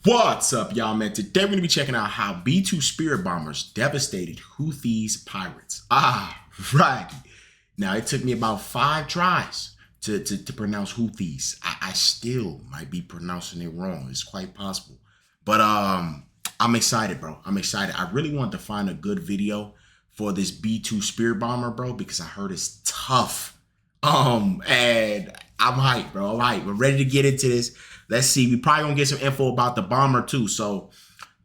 What's up, y'all, man? Today we're going to be checking out how B-2 Spirit bombers devastated Houthis pirates. Right. Now, it took me about 5 tries to pronounce Houthis. I still might be pronouncing it wrong. It's quite possible. But I'm excited, bro. I'm excited. I really want to find a good video for this B-2 Spirit bomber, bro, because I heard it's tough. And I'm hyped, bro. I'm hyped. We're ready to get into this. Let's see. We probably gonna get some info about the bomber too. So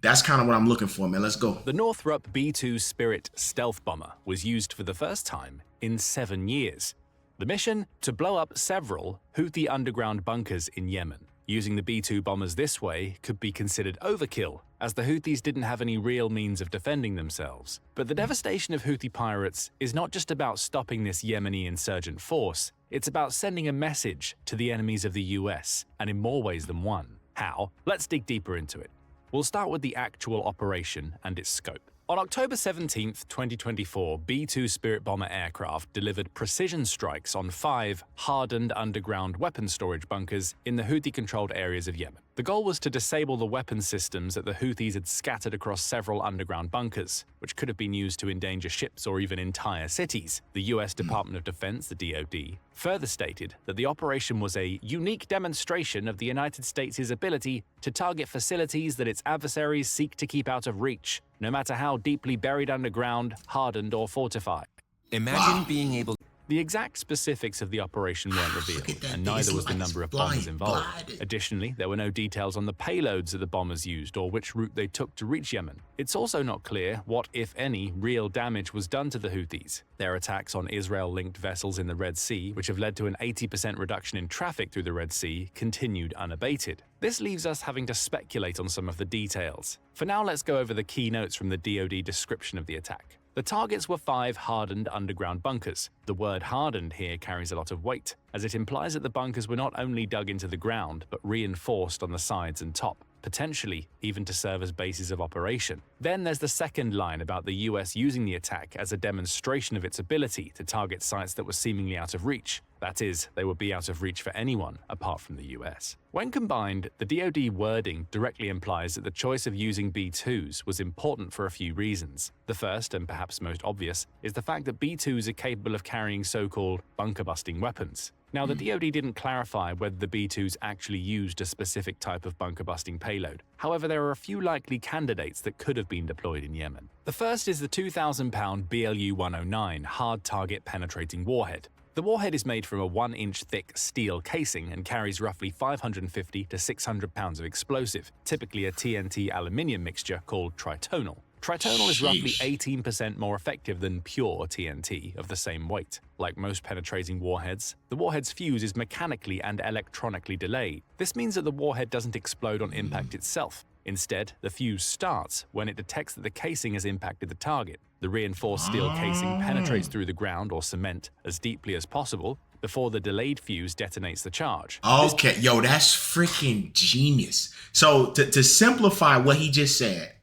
that's kind of what I'm looking for, man. Let's go. The Northrop B-2 Spirit stealth bomber was used for the first time in 7 years. The mission? To blow up several Houthi underground bunkers in Yemen. Using the B-2 bombers this way could be considered overkill, as the Houthis didn't have any real means of defending themselves. But the devastation of Houthi pirates is not just about stopping this Yemeni insurgent force, it's about sending a message to the enemies of the US, and in more ways than one. How? Let's dig deeper into it. We'll start with the actual operation and its scope. On October 17, 2024, B-2 Spirit bomber aircraft delivered precision strikes on 5 hardened underground weapon storage bunkers in the Houthi-controlled areas of Yemen. The goal was to disable the weapon systems that the Houthis had scattered across several underground bunkers, which could have been used to endanger ships or even entire cities. The US Department of Defense, the DoD, further stated that the operation was a unique demonstration of the United States' ability to target facilities that its adversaries seek to keep out of reach, no matter how deeply buried underground, hardened, or fortified. Imagine being able. The exact specifics of the operation weren't revealed, and neither was the number of bombers involved. Additionally, there were no details on the payloads that the bombers used or which route they took to reach Yemen. It's also not clear what, if any, real damage was done to the Houthis. Their attacks on Israel-linked vessels in the Red Sea, which have led to an 80% reduction in traffic through the Red Sea, continued unabated. This leaves us having to speculate on some of the details. For now, let's go over the key notes from the DoD description of the attack. The targets were 5 hardened underground bunkers. The word hardened here carries a lot of weight, as it implies that the bunkers were not only dug into the ground, but reinforced on the sides and top, potentially even to serve as bases of operation. Then there's the second line about the US using the attack as a demonstration of its ability to target sites that were seemingly out of reach. That is, they would be out of reach for anyone apart from the US. When combined, the DoD wording directly implies that the choice of using B-2s was important for a few reasons. The first, and perhaps most obvious, is the fact that B-2s are capable of carrying so-called bunker-busting weapons. Now, the DoD didn't clarify whether the B-2s actually used a specific type of bunker-busting payload. However, there are a few likely candidates that could have been deployed in Yemen. The first is the 2,000-pound BLU-109 hard-target penetrating warhead. The warhead is made from a 1-inch thick steel casing and carries roughly 550 to 600 pounds of explosive, typically a TNT aluminium mixture called tritonal. Tritonal is roughly 18% more effective than pure TNT of the same weight. Like most penetrating warheads, the warhead's fuse is mechanically and electronically delayed. This means that the warhead doesn't explode on impact itself. Instead, the fuse starts when it detects that the casing has impacted the target. The reinforced steel casing penetrates through the ground or cement as deeply as possible before the delayed fuse detonates the charge. Okay, yo, that's freaking genius. So to simplify what he just said,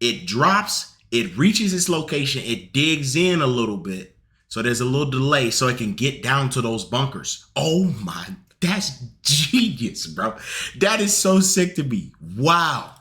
it drops, it reaches its location, it digs in a little bit, so there's a little delay so it can get down to those bunkers. Oh my, that's genius, bro. That is so sick to me. Wow.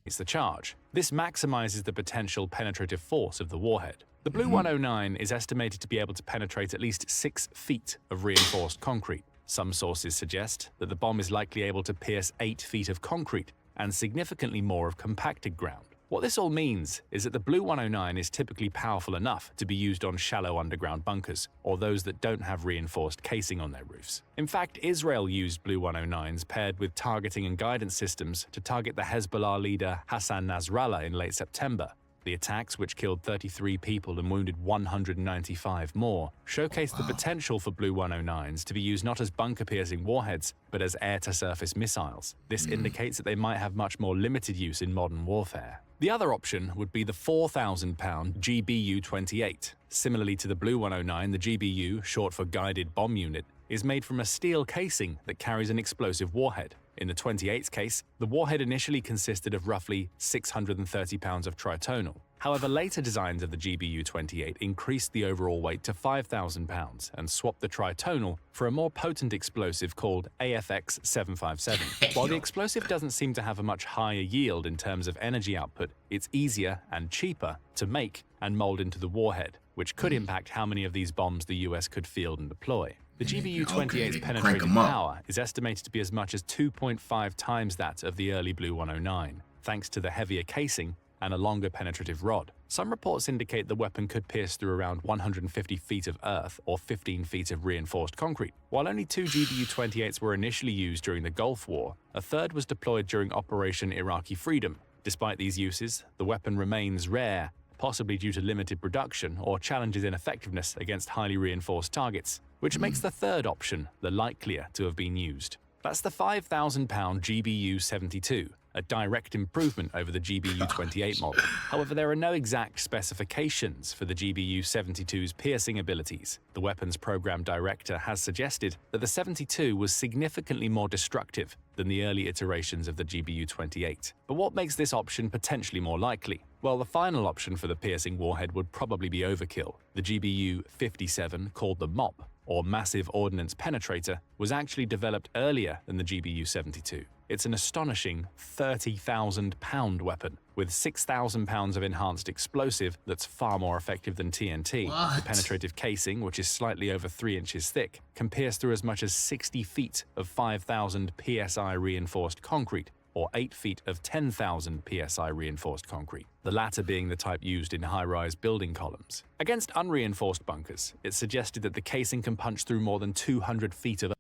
It's the charge. This maximizes the potential penetrative force of the warhead. The Blue 109 is estimated to be able to penetrate at least 6 feet of reinforced concrete. Some sources suggest that the bomb is likely able to pierce 8 feet of concrete and significantly more of compacted ground. What this all means is that the Blue 109 is typically powerful enough to be used on shallow underground bunkers, or those that don't have reinforced casing on their roofs. In fact, Israel used Blue 109s paired with targeting and guidance systems to target the Hezbollah leader Hassan Nasrallah in late September. The attacks, which killed 33 people and wounded 195 more, showcased the potential for Blue 109s to be used not as bunker-piercing warheads, but as air-to-surface missiles. This indicates that they might have much more limited use in modern warfare. The other option would be the 4,000-pound GBU-28. Similarly to the Blue 109, the GBU, short for Guided Bomb Unit, is made from a steel casing that carries an explosive warhead. In the 28's case, the warhead initially consisted of roughly 630 pounds of tritonal. However, later designs of the GBU-28 increased the overall weight to 5,000 pounds and swapped the tritonal for a more potent explosive called AFX-757. While the explosive doesn't seem to have a much higher yield in terms of energy output, it's easier and cheaper to make and mold into the warhead, which could impact how many of these bombs the US could field and deploy. The GBU-28's penetrating power is estimated to be as much as 2.5 times that of the early Blue 109, thanks to the heavier casing and a longer penetrative rod. Some reports indicate the weapon could pierce through around 150 feet of earth or 15 feet of reinforced concrete. While only 2 GBU-28s were initially used during the Gulf War, a third was deployed during Operation Iraqi Freedom. Despite these uses, the weapon remains rare, possibly due to limited production or challenges in effectiveness against highly reinforced targets, which makes the third option the likelier to have been used. That's the 5,000-pound GBU-72, a direct improvement over the GBU-28 model. However, there are no exact specifications for the GBU-72's piercing abilities. The weapons program director has suggested that the 72 was significantly more destructive than the early iterations of the GBU-28. But what makes this option potentially more likely? Well, the final option for the piercing warhead would probably be overkill. The GBU-57, called the MOP, or Massive Ordnance Penetrator, was actually developed earlier than the GBU-72. It's an astonishing 30,000-pound weapon with 6,000 pounds of enhanced explosive that's far more effective than TNT. The penetrative casing, which is slightly over 3 inches thick, can pierce through as much as 60 feet of 5,000 psi reinforced concrete, or 8 feet of 10,000 psi reinforced concrete, the latter being the type used in high-rise building columns. Against unreinforced bunkers, it's suggested that the casing can punch through more than 200 feet of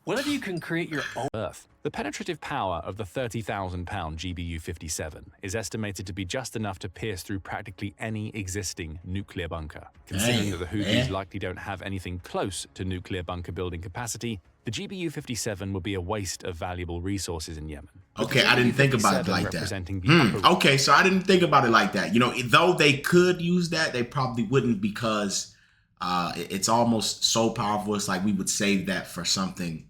What if you can create your own earth? The penetrative power of the 30,000-pound GBU-57 is estimated to be just enough to pierce through practically any existing nuclear bunker. Considering that the Houthis likely don't have anything close to nuclear bunker building capacity, the GBU-57 would be a waste of valuable resources in Yemen. Okay, I didn't think about it like that. Okay, so I didn't think about it like that. You know, though they could use that, they probably wouldn't, because it's almost so powerful. It's like we would save that for something,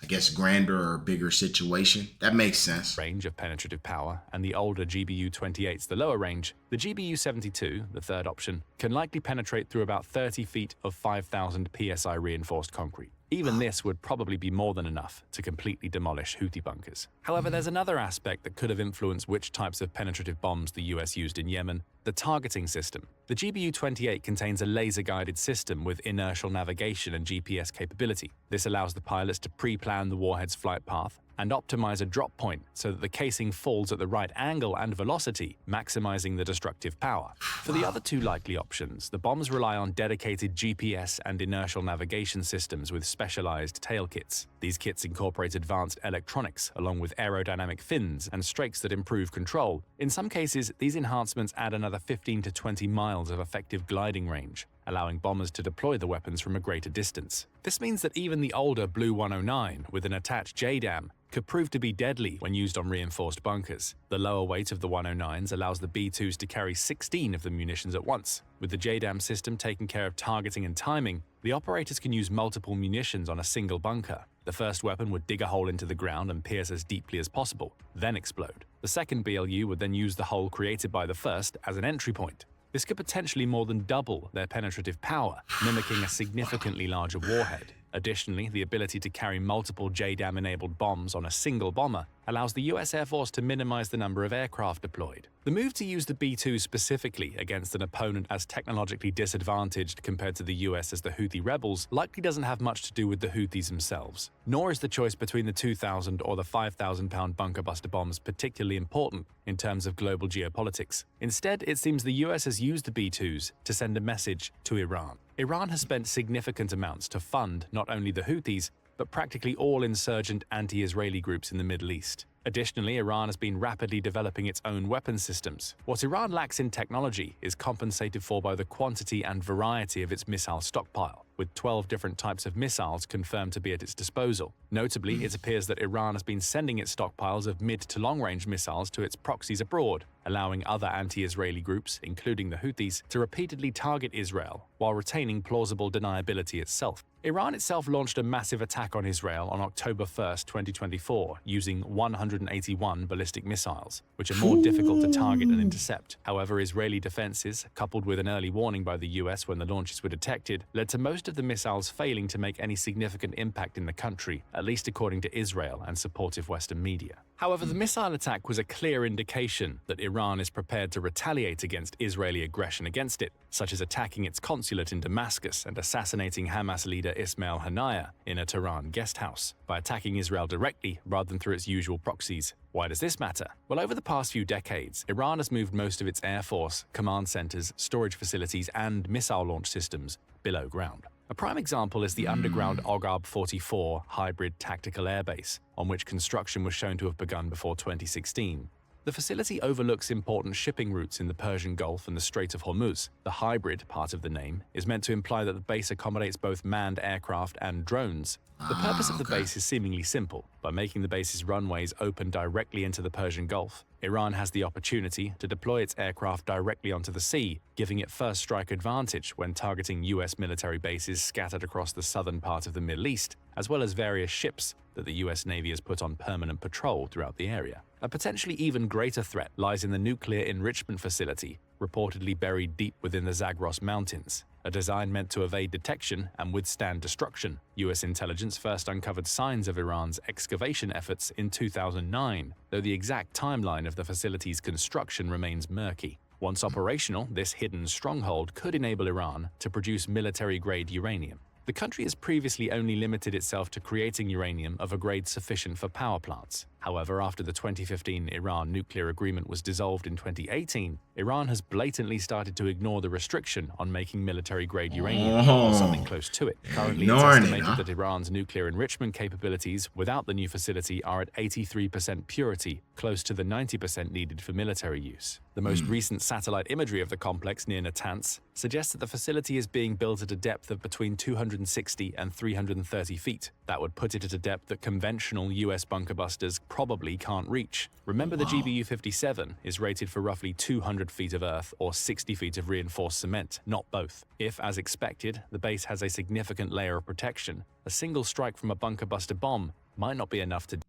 I guess, grander or bigger situation. That makes sense. Range of penetrative power, and the older GBU-28's the lower range, the GBU-72, the third option, can likely penetrate through about 30 feet of 5,000 psi reinforced concrete. Even this would probably be more than enough to completely demolish Houthi bunkers. However, there's another aspect that could have influenced which types of penetrative bombs the US used in Yemen: the targeting system. The GBU-28 contains a laser-guided system with inertial navigation and GPS capability. This allows the pilots to pre-plan the warhead's flight path and optimize a drop point so that the casing falls at the right angle and velocity, maximizing the destructive power. For the other two likely options, the bombs rely on dedicated GPS and inertial navigation systems with specialized tail kits. These kits incorporate advanced electronics along with aerodynamic fins and strakes that improve control. In some cases, these enhancements add another 15 to 20 miles of effective gliding range, allowing bombers to deploy the weapons from a greater distance. This means that even the older Blue 109 with an attached JDAM could prove to be deadly when used on reinforced bunkers. The lower weight of the 109s allows the B-2s to carry 16 of the munitions at once. With the JDAM system taking care of targeting and timing, the operators can use multiple munitions on a single bunker. The first weapon would dig a hole into the ground and pierce as deeply as possible, then explode. The second BLU would then use the hole created by the first as an entry point. This could potentially more than double their penetrative power, mimicking a significantly larger warhead. Additionally, the ability to carry multiple JDAM-enabled bombs on a single bomber allows the US Air Force to minimize the number of aircraft deployed. The move to use the B-2 specifically against an opponent as technologically disadvantaged compared to the US as the Houthi rebels likely doesn't have much to do with the Houthis themselves. Nor is the choice between the 2,000 or the 5,000-pound bunker buster bombs particularly important in terms of global geopolitics. Instead, it seems the US has used the B-2s to send a message to Iran. Iran has spent significant amounts to fund not only the Houthis, but practically all insurgent anti-Israeli groups in the Middle East. Additionally, Iran has been rapidly developing its own weapons systems. What Iran lacks in technology is compensated for by the quantity and variety of its missile stockpile, with 12 different types of missiles confirmed to be at its disposal. Notably, it appears that Iran has been sending its stockpiles of mid- to long-range missiles to its proxies abroad, allowing other anti-Israeli groups, including the Houthis, to repeatedly target Israel while retaining plausible deniability itself. Iran itself launched a massive attack on Israel on October 1, 2024, using 100 181 ballistic missiles, which are more difficult to target and intercept. However, Israeli defenses, coupled with an early warning by the US when the launches were detected, led to most of the missiles failing to make any significant impact in the country, at least according to Israel and supportive Western media. However, the missile attack was a clear indication that Iran is prepared to retaliate against Israeli aggression against it, such as attacking its consulate in Damascus and assassinating Hamas leader Ismail Haniyeh in a Tehran guest house, by attacking Israel directly rather than through its usual proxies. Why does this matter? Well, over the past few decades, Iran has moved most of its air force, command centers, storage facilities, and missile launch systems below ground. A prime example is the underground Ogab-44 hybrid tactical airbase, on which construction was shown to have begun before 2016. The facility overlooks important shipping routes in the Persian Gulf and the Strait of Hormuz. The hybrid part of the name is meant to imply that the base accommodates both manned aircraft and drones. The purpose of the base is seemingly simple. By making the base's runways open directly into the Persian Gulf, Iran has the opportunity to deploy its aircraft directly onto the sea, giving it first strike advantage when targeting US military bases scattered across the southern part of the Middle East, as well as various ships that the US Navy has put on permanent patrol throughout the area. A potentially even greater threat lies in the nuclear enrichment facility, reportedly buried deep within the Zagros Mountains. A design meant to evade detection and withstand destruction. US intelligence first uncovered signs of Iran's excavation efforts in 2009, though the exact timeline of the facility's construction remains murky. Once operational, this hidden stronghold could enable Iran to produce military-grade uranium. The country has previously only limited itself to creating uranium of a grade sufficient for power plants. However, after the 2015 Iran nuclear agreement was dissolved in 2018, Iran has blatantly started to ignore the restriction on making military-grade uranium, or something close to it. Currently, it's estimated that Iran's nuclear enrichment capabilities without the new facility are at 83% purity, close to the 90% needed for military use. The most recent satellite imagery of the complex near Natanz suggests that the facility is being built at a depth of between 260 and 330 feet. That would put it at a depth that conventional US bunker busters probably can't reach. Remember, the GBU-57 is rated for roughly 200 feet of earth or 60 feet of reinforced cement, not both. If, as expected, the base has a significant layer of protection, a single strike from a bunker buster bomb might not be enough to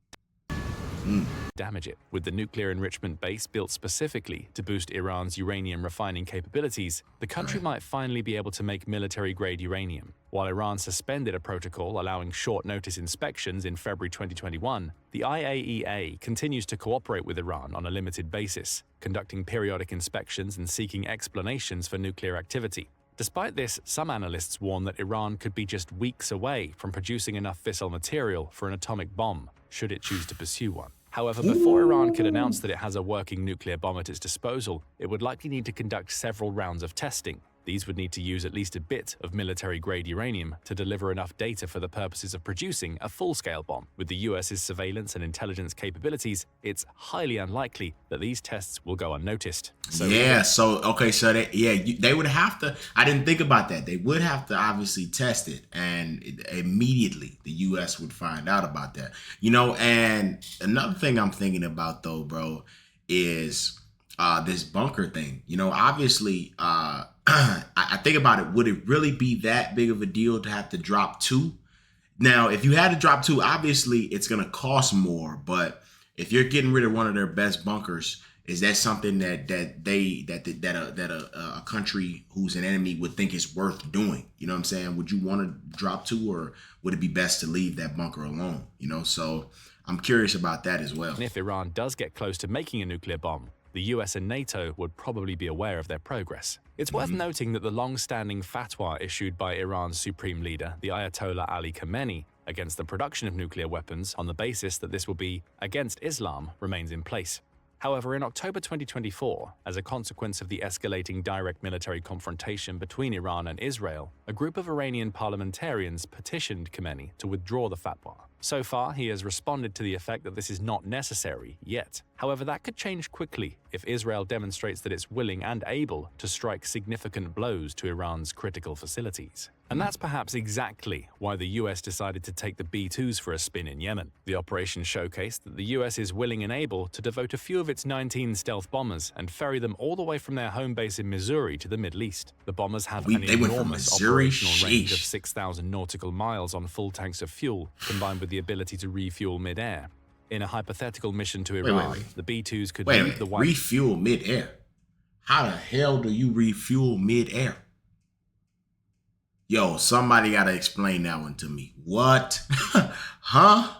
damage it. With the nuclear enrichment base built specifically to boost Iran's uranium refining capabilities, the country might finally be able to make military-grade uranium. While Iran suspended a protocol allowing short-notice inspections in February 2021, the IAEA continues to cooperate with Iran on a limited basis, conducting periodic inspections and seeking explanations for nuclear activity. Despite this, some analysts warn that Iran could be just weeks away from producing enough fissile material for an atomic bomb, should it choose to pursue one. However, before Iran could announce that it has a working nuclear bomb at its disposal, it would likely need to conduct several rounds of testing. These would need to use at least a bit of military-grade uranium to deliver enough data for the purposes of producing a full-scale bomb. With the US's surveillance and intelligence capabilities, it's highly unlikely that these tests will go unnoticed. They would have to, I didn't think about that. They would have to obviously test it, and immediately the US would find out about that. And another thing I'm thinking about though, bro, is this bunker thing. Obviously, I think about it. Would it really be that big of a deal to have to drop two? Now, if you had to drop two, obviously it's going to cost more. But if you're getting rid of one of their best bunkers, is that something that a country who's an enemy would think is worth doing? You know what I'm saying? Would you want to drop two, or would it be best to leave that bunker alone? So I'm curious about that as well. And if Iran does get close to making a nuclear bomb, the US and NATO would probably be aware of their progress. It's worth noting that the long-standing fatwa issued by Iran's supreme leader, the Ayatollah Ali Khamenei, against the production of nuclear weapons on the basis that this will be against Islam remains in place. However, in October 2024, as a consequence of the escalating direct military confrontation between Iran and Israel, a group of Iranian parliamentarians petitioned Khamenei to withdraw the fatwa. So far, he has responded to the effect that this is not necessary yet. However, that could change quickly if Israel demonstrates that it's willing and able to strike significant blows to Iran's critical facilities. And that's perhaps exactly why the US decided to take the B-2s for a spin in Yemen. The operation showcased that the US is willing and able to devote a few of its 19 stealth bombers and ferry them all the way from their home base in Missouri to the Middle East. The bombers have an enormous operational range of 6,000 nautical miles on full tanks of fuel, combined with the ability to refuel mid-air. In a hypothetical mission to Wait. Iran, the B-2s could Wait a leave minute. the White Refuel mid-air. How the hell do you refuel mid-air? Yo, somebody gotta explain that one to me. What? Huh?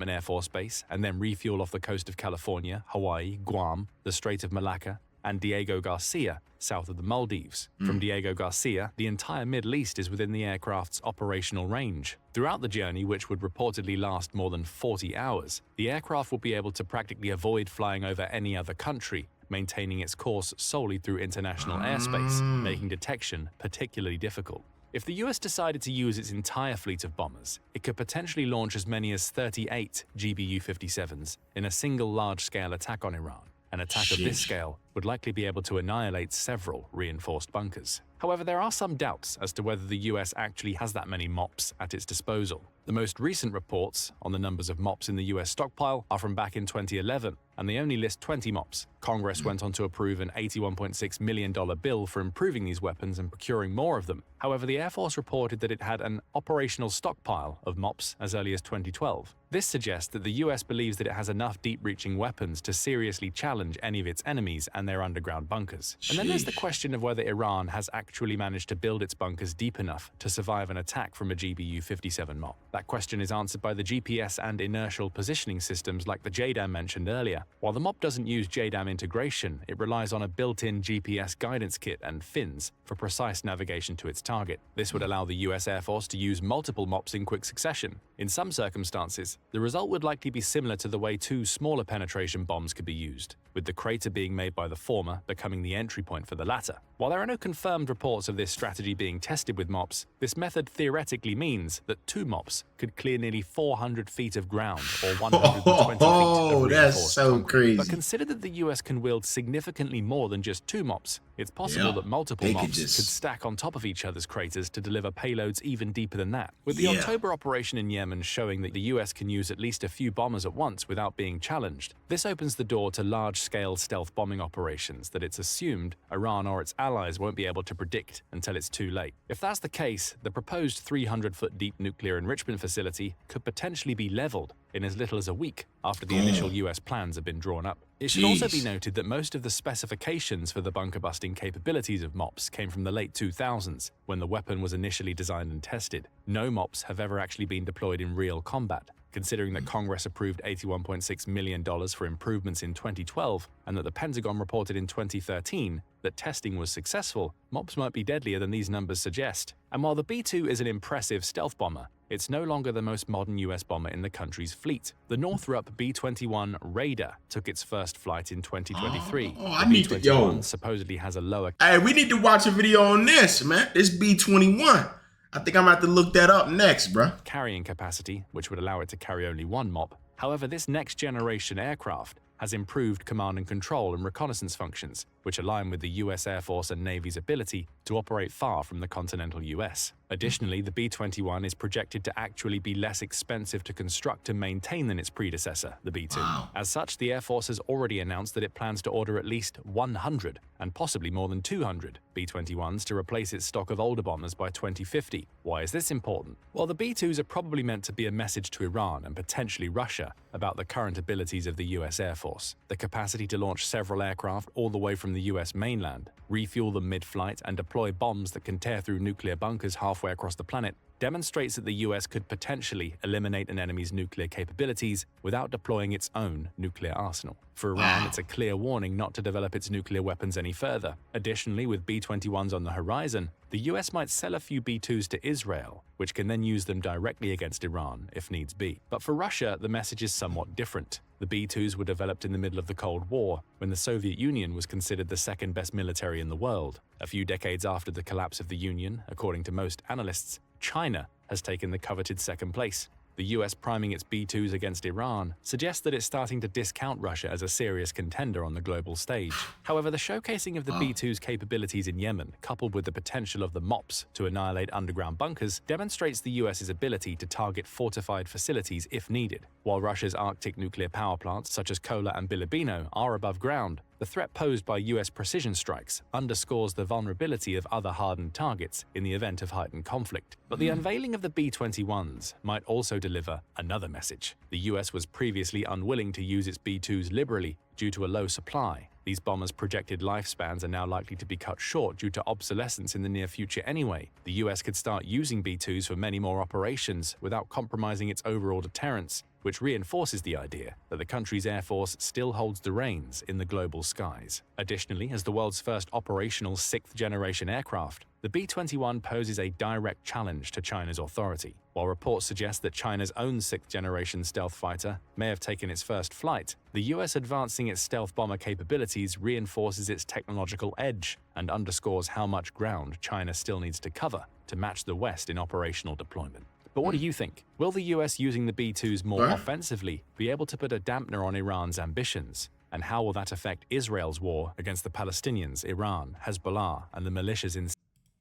an Air Force base and then refuel off the coast of California, Hawaii, Guam, the Strait of Malacca, and Diego Garcia, south of the Maldives. From Diego Garcia, the entire Middle East is within the aircraft's operational range. Throughout the journey, which would reportedly last more than 40 hours, the aircraft will be able to practically avoid flying over any other country, maintaining its course solely through international airspace, making detection particularly difficult. If the US decided to use its entire fleet of bombers, it could potentially launch as many as 38 GBU-57s in a single large-scale attack on Iran. An attack of this scale would likely be able to annihilate several reinforced bunkers. However, there are some doubts as to whether the US actually has that many MOPs at its disposal. The most recent reports on the numbers of MOPs in the US stockpile are from back in 2011, and they only list 20 MOPs. Congress went on to approve an $81.6 million bill for improving these weapons and procuring more of them. However, the Air Force reported that it had an operational stockpile of MOPs as early as 2012. This suggests that the US believes that it has enough deep-reaching weapons to seriously challenge any of its enemies and their underground bunkers. And then there's the question of whether Iran has actually managed to build its bunkers deep enough to survive an attack from a GBU-57 MOP. That question is answered by the GPS and inertial positioning systems like the JDAM mentioned earlier. While the MOP doesn't use JDAM integration, it relies on a built-in GPS guidance kit and fins for precise navigation to its target. This would allow the US Air Force to use multiple MOPs in quick succession. In some circumstances, the result would likely be similar to the way two smaller penetration bombs could be used, with the crater being made by the former becoming the entry point for the latter. While there are no confirmed reports of this strategy being tested with MOPs, this method theoretically means that two MOPs could clear nearly 400 feet of ground or 120 feet of that's so concrete. crazy. But consider that the US can wield significantly more than just two MOPs. It's possible that multiple MOPs could stack on top of each other's craters to deliver payloads even deeper than that. With the October operation in Yemen showing that the US can use at least a few bombers at once without being challenged, this opens the door to large-scale stealth bombing operations that it's assumed Iran or its allies won't be able to predict until it's too late. If that's the case, the proposed 300-foot deep nuclear enrichment facility could potentially be leveled in as little as a week after the initial US plans have been drawn up. It should also be noted that most of the specifications for the bunker-busting capabilities of MOPs came from the late 2000s, when the weapon was initially designed and tested. No MOPs have ever actually been deployed in real combat. Considering that Congress approved $81.6 million for improvements in 2012 and that the Pentagon reported in 2013 that testing was successful, MOPs might be deadlier than these numbers suggest. And while the B-2 is an impressive stealth bomber, it's no longer the most modern US bomber in the country's fleet. The Northrop B-21 Raider took its first flight in 2023. The B-21 supposedly has a lower... Hey, we need to watch a video on this, man. This B-21. I think I'm going to have to look that up next, bro. Carrying capacity, which would allow it to carry only one MOP. However, this next-generation aircraft has improved command and control and reconnaissance functions, which align with the US Air Force and Navy's ability to operate far from the continental US. Additionally, the B-21 is projected to actually be less expensive to construct and maintain than its predecessor, the B-2. As such, the Air Force has already announced that it plans to order at least 100, and possibly more than 200, B-21s to replace its stock of older bombers by 2050. Why is this important? Well, the B-2s are probably meant to be a message to Iran and potentially Russia about the current abilities of the US Air Force. The capacity to launch several aircraft all the way from the US mainland, refuel them mid-flight, and deploy bombs that can tear through nuclear bunkers halfway across the planet demonstrates that the US could potentially eliminate an enemy's nuclear capabilities without deploying its own nuclear arsenal. For Iran, it's a clear warning not to develop its nuclear weapons any further. Additionally, with B-21s on the horizon, the US might sell a few B-2s to Israel, which can then use them directly against Iran if needs be. But for Russia, the message is somewhat different. The B-2s were developed in the middle of the Cold War, when the Soviet Union was considered the second best military in the world. A few decades after the collapse of the Union, according to most analysts, China has taken the coveted second place. The US priming its B-2s against Iran suggests that it's starting to discount Russia as a serious contender on the global stage. However, the showcasing of the B-2's capabilities in Yemen, coupled with the potential of the MOPs to annihilate underground bunkers, demonstrates the US's ability to target fortified facilities if needed. While Russia's Arctic nuclear power plants, such as Kola and Bilibino, are above ground, The threat posed by US precision strikes underscores the vulnerability of other hardened targets in the event of heightened conflict. But the unveiling of the B-21s might also deliver another message. The US was previously unwilling to use its B-2s liberally due to a low supply. These bombers' projected lifespans are now likely to be cut short due to obsolescence in the near future anyway. The US could start using B-2s for many more operations without compromising its overall deterrence, which reinforces the idea that the country's air force still holds the reins in the global skies. Additionally, as the world's first operational sixth-generation aircraft, the B-21 poses a direct challenge to China's authority. While reports suggest that China's own sixth-generation stealth fighter may have taken its first flight, the US advancing its stealth bomber capabilities reinforces its technological edge and underscores how much ground China still needs to cover to match the West in operational deployment. But what do you think? Will the US using the B-2s more offensively be able to put a dampener on Iran's ambitions? And how will that affect Israel's war against the Palestinians, Iran, Hezbollah, and the militias in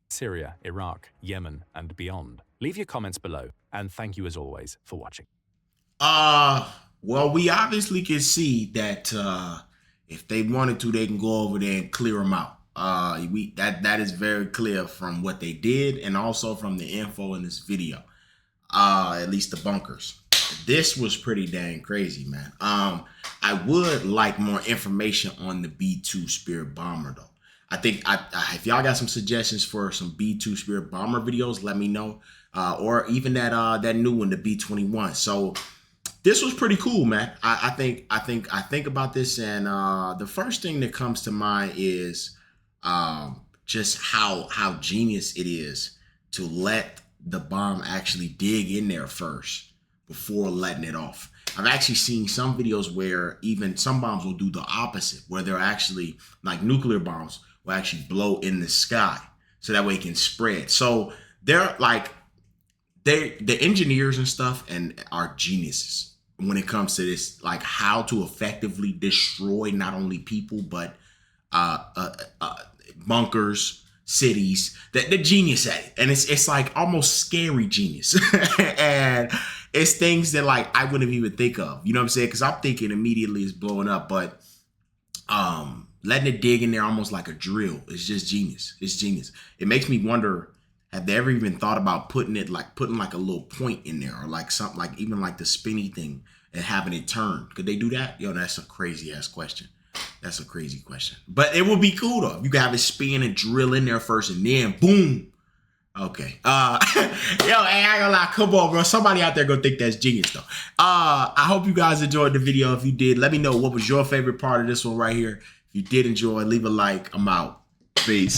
Syria, Iraq, Yemen, and beyond? Leave your comments below, and thank you as always for watching. Well, we obviously can see that if they wanted to, they can go over there and clear them out. That is very clear from what they did and also from the info in this video. At least the bunkers. This was pretty dang crazy, man. I would like more information on the B-2 Spirit Bomber, though. I think if y'all got some suggestions for some B-2 Spirit Bomber videos, let me know. Or even that new one, the B-21. So this was pretty cool, man. I think about this, and the first thing that comes to mind is just how genius it is to let the bomb actually dig in there first before letting it off. I've actually seen some videos where even some bombs will do the opposite, where they're actually, like nuclear bombs, will actually blow in the sky so that way it can spread. So they're like, the engineers and stuff and are geniuses when it comes to this, like how to effectively destroy not only people, but bunkers, cities. They're genius at it. And it's like almost scary genius. And it's things that like I wouldn't even think of. You know what I'm saying? Because I'm thinking immediately it's blowing up, but letting it dig in there almost like a drill is just genius. It's genius. It makes me wonder, have they ever even thought about putting like a little point in there, or like something like even like the spinny thing and having it turn? Could they do that? Yo, that's a crazy ass question. That's a crazy question. But it would be cool though. You can have it spin and drill in there first and then boom. Okay. Yo, hey, I ain't gonna lie. Come on, bro. Somebody out there gonna think that's genius though. I hope you guys enjoyed the video. If you did, let me know what was your favorite part of this one right here. If you did enjoy, leave a like. I'm out. Peace.